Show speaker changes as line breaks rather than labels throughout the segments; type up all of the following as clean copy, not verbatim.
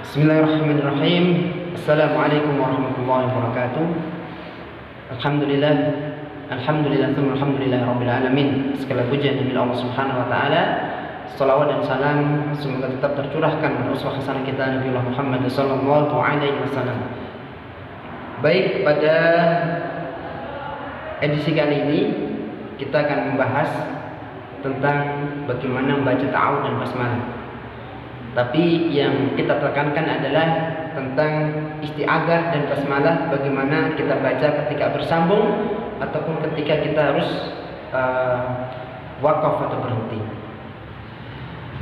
Bismillahirrahmanirrahim. Assalamualaikum warahmatullahi wabarakatuh. Alhamdulillah, alhamdulillah rabbil alamin. Segala puji bagi Allah Subhanahu wa taala. Salawat dan salam semoga tetap tercurahkan pada uswah hasanah kita Nabi Muhammad sallallahu alaihi wasallam. Baik, pada edisi kali ini kita akan membahas tentang bagaimana membaca ta'awudz dan basmalah. Tapi yang kita tekankan adalah tentang isti'adzah dan basmalah, bagaimana kita baca ketika bersambung ataupun ketika kita harus wakaf atau berhenti.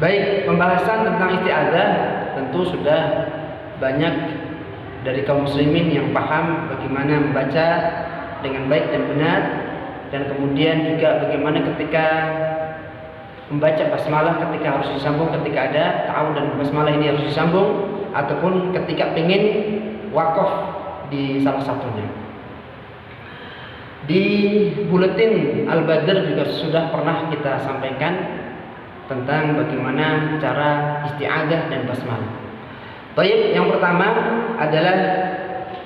Baik, pembahasan tentang isti'adzah tentu sudah banyak dari kaum muslimin yang paham bagaimana membaca dengan baik dan benar, dan kemudian juga bagaimana ketika membaca basmalah ketika harus disambung, ketika ada ta'awudz dan basmalah ini harus disambung, ataupun ketika ingin wakaf di salah satunya. Di buletin Al-Badr juga sudah pernah kita sampaikan tentang bagaimana cara isti'adzah dan basmalah. Baik, yang pertama adalah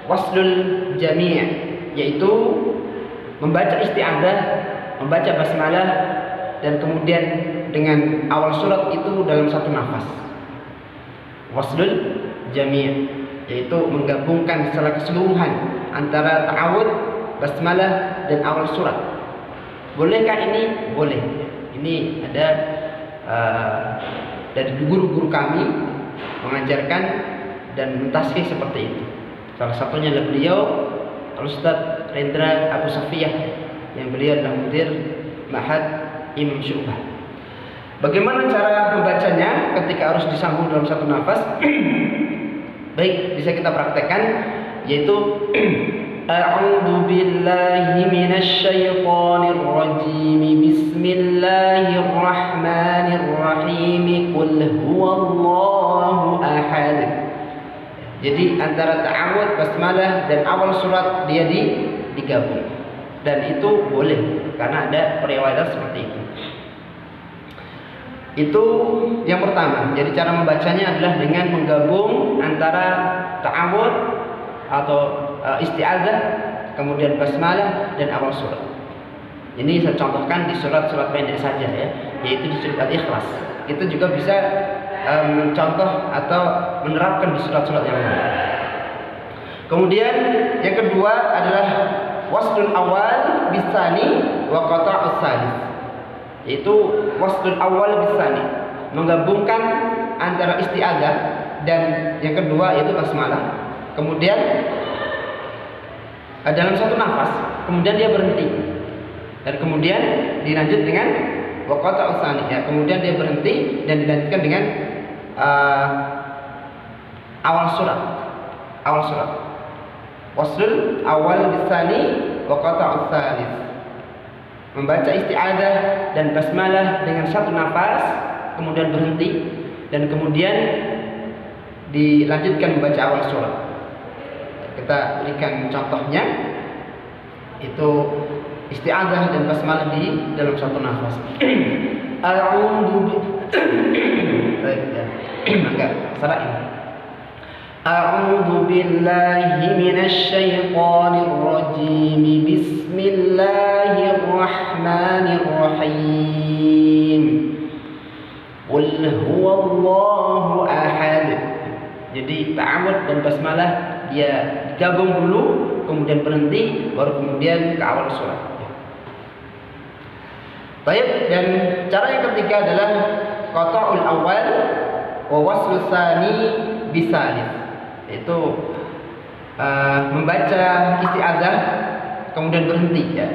waslul jami', yaitu membaca isti'adzah, membaca basmalah, dan kemudian dengan awal surat itu dalam satu nafas. Waslul jami', yaitu menggabungkan secara keseluruhan antara ta'awudz, basmalah, dan awal surat. Bolehkah ini? Boleh. Ini ada dari guru-guru kami mengajarkan dan mentashih seperti itu. Salah satunya adalah beliau Al-Ustaz Rendra Abu Safiyah, yang beliau adalah mudir Ma'had Imam Syu'bah. Bagaimana cara membacanya ketika harus disambung dalam satu nafas? Baik, bisa kita praktekkan, yaitu A'udzu billahi minasy syaithanir rajim. Bismillahirrahmanirrahim. Qul huwallahu ahad. Jadi antara ta'awudz, basmalah, dan awal surat dia digabung. Dan itu boleh karena ada periwayatan seperti itu. Itu yang pertama. Jadi cara membacanya adalah dengan menggabung antara ta'awudz atau isti'adzah, kemudian basmalah, dan awal surat. Ini saya contohkan di surat-surat pendek saja ya, yaitu di surat Al-Ikhlas. Itu juga bisa mencontoh atau menerapkan di surat-surat yang lain. Kemudian yang kedua adalah waslul awal bisani wa qata'us salis, yaitu waslul awal bisani, menggabungkan antara isti'adzah dan yang kedua yaitu basmalah. Kemudian dalam satu nafas, kemudian dia berhenti, dan kemudian dilanjut dengan wa qata'us salis, ya, kemudian dia berhenti dan dilanjutkan dengan awal surat. Waslul awal bisani wa qata'us salis, membaca isti'adzah dan basmalah dengan satu nafas, kemudian berhenti, dan kemudian dilanjutkan membaca awal surat. Kita berikan contohnya, itu isti'adzah dan basmalah di dalam satu nafas. A'udzu billahi minasy syaithanir rajim. Bismillahirrahmanirrahim. Qul huwallahu ahad. Jadi ta'awudz dan basmalah dia digabung dulu, kemudian berhenti, baru kemudian ke awal surat. Baik, dan cara yang ketiga adalah qata'ul awal wa waslus tsani bisalis, yaitu membaca isti'adzah kemudian berhenti, ya.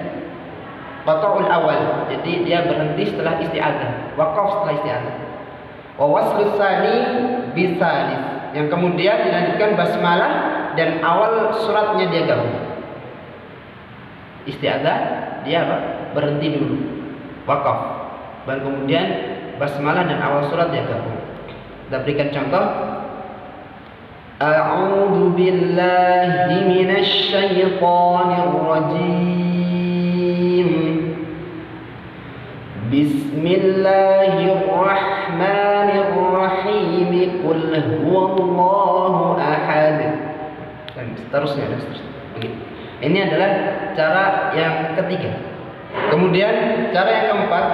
Qata'ul awal, jadi dia berhenti setelah isti'adzah, wakaf setelah isti'adzah. Wa waslus tsani bisalis, yang kemudian dilanjutkan basmalah dan awal suratnya dia gabung. Isti'adzah dia apa? Berhenti dulu, wakaf, baru kemudian basmalah dan awal surat dia gabung. Kita berikan contoh. A'udzu billahi minasy syaithanir rajim. Bismillahirrahmanirrahim. qul huwallahu ahad, dan seterusnya. Ini adalah cara yang ketiga. Kemudian cara yang keempat,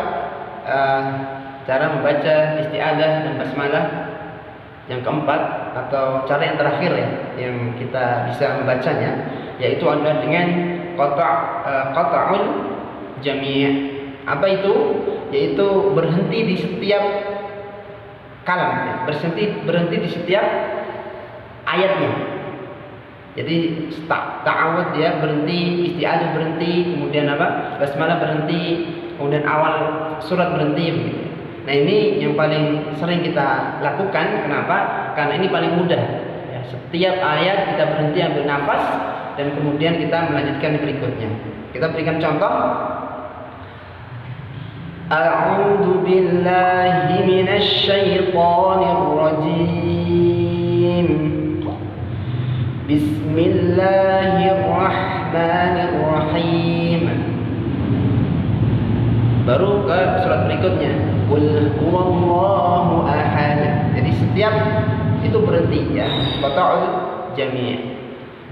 cara membaca isti'adzah dan basmalah yang keempat, atau cara yang terakhir ya, yang kita bisa membacanya, yaitu adalah dengan qata'ul jami'. Apa itu? Yaitu berhenti di setiap kalam, ya. berhenti di setiap ayatnya. Jadi ta'awud ya berhenti, isti'adzah berhenti, kemudian apa? Basmalah berhenti, kemudian awal surat berhenti. Nah, ini yang paling sering kita lakukan. Kenapa? Karena ini paling mudah. Ya, setiap ayat kita berhenti ambil nafas dan kemudian kita melanjutkan berikutnya. Kita berikan contoh. A'udzu billahi minasy syaithanir rajim. Bismillahirrahmanirrahim. Baru ke surat berikutnya, qul huwallahu ahad. Jadi setiap itu berhenti ya, qata'ul jami'.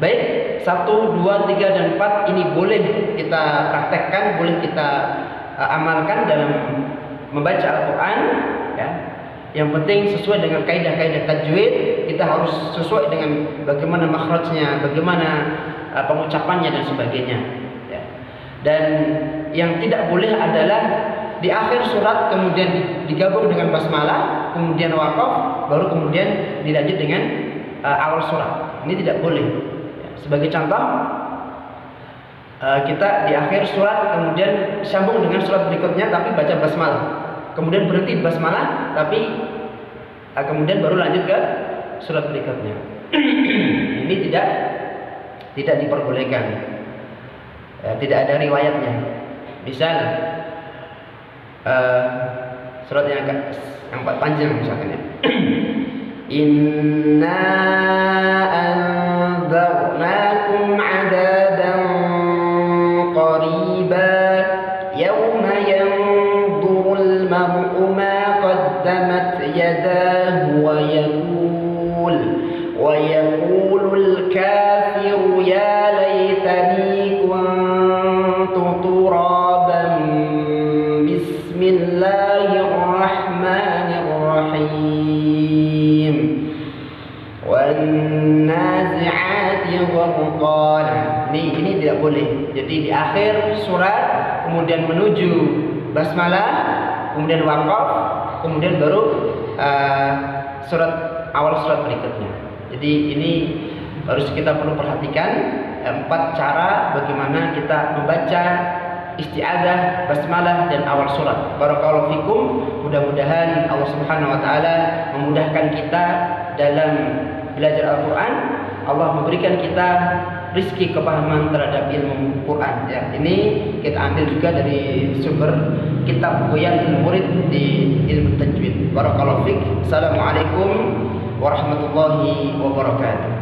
Baik, 1, 2, 3 dan 4 ini boleh kita praktekkan, boleh kita amalkan dalam membaca Al-Qur'an ya. Yang penting sesuai dengan kaidah-kaidah tajwid, kita harus sesuai dengan bagaimana makhrajnya, bagaimana pengucapannya dan sebagainya ya. Dan yang tidak boleh adalah di akhir surat kemudian digabung dengan basmalah, kemudian waqaf, baru kemudian dilanjut dengan awal surat. Ini tidak boleh ya. Sebagai contoh, kita di akhir surat kemudian sambung dengan surat berikutnya tapi baca basmalah, kemudian berhenti di basmalah tapi kemudian baru lanjut ke surat berikutnya. Ini tidak diperbolehkan ya, tidak ada riwayatnya. Misal surat yang panjang misalkan ya. Inna anzarnakum 'adaban qariba yawma yanzurul mar'u ma qaddamat yadahu wa yaqulul kafiru ya laitani kuntu turaban. Bismillahirrahmanirrahim. Wan nazi'ati gharqa. Ini tidak boleh. Jadi di akhir surat kemudian menuju basmalah, kemudian waqaf, kemudian baru awal surat berikutnya. Jadi ini harus kita perlu perhatikan 4 cara bagaimana kita membaca isti'adzah, basmalah dan awal surat. Barakallahu fikum. Mudah-mudahan Allah Subhanahu wa taala memudahkan kita dalam belajar Al-Qur'an. Allah memberikan kita rizki kepahaman terhadap ilmu Quran ya. Ini kita ambil juga dari sumber kitab Ghayatul Murid di ilmu tajwid. Barakallahu fik. Assalamualaikum warahmatullahi wabarakatuh.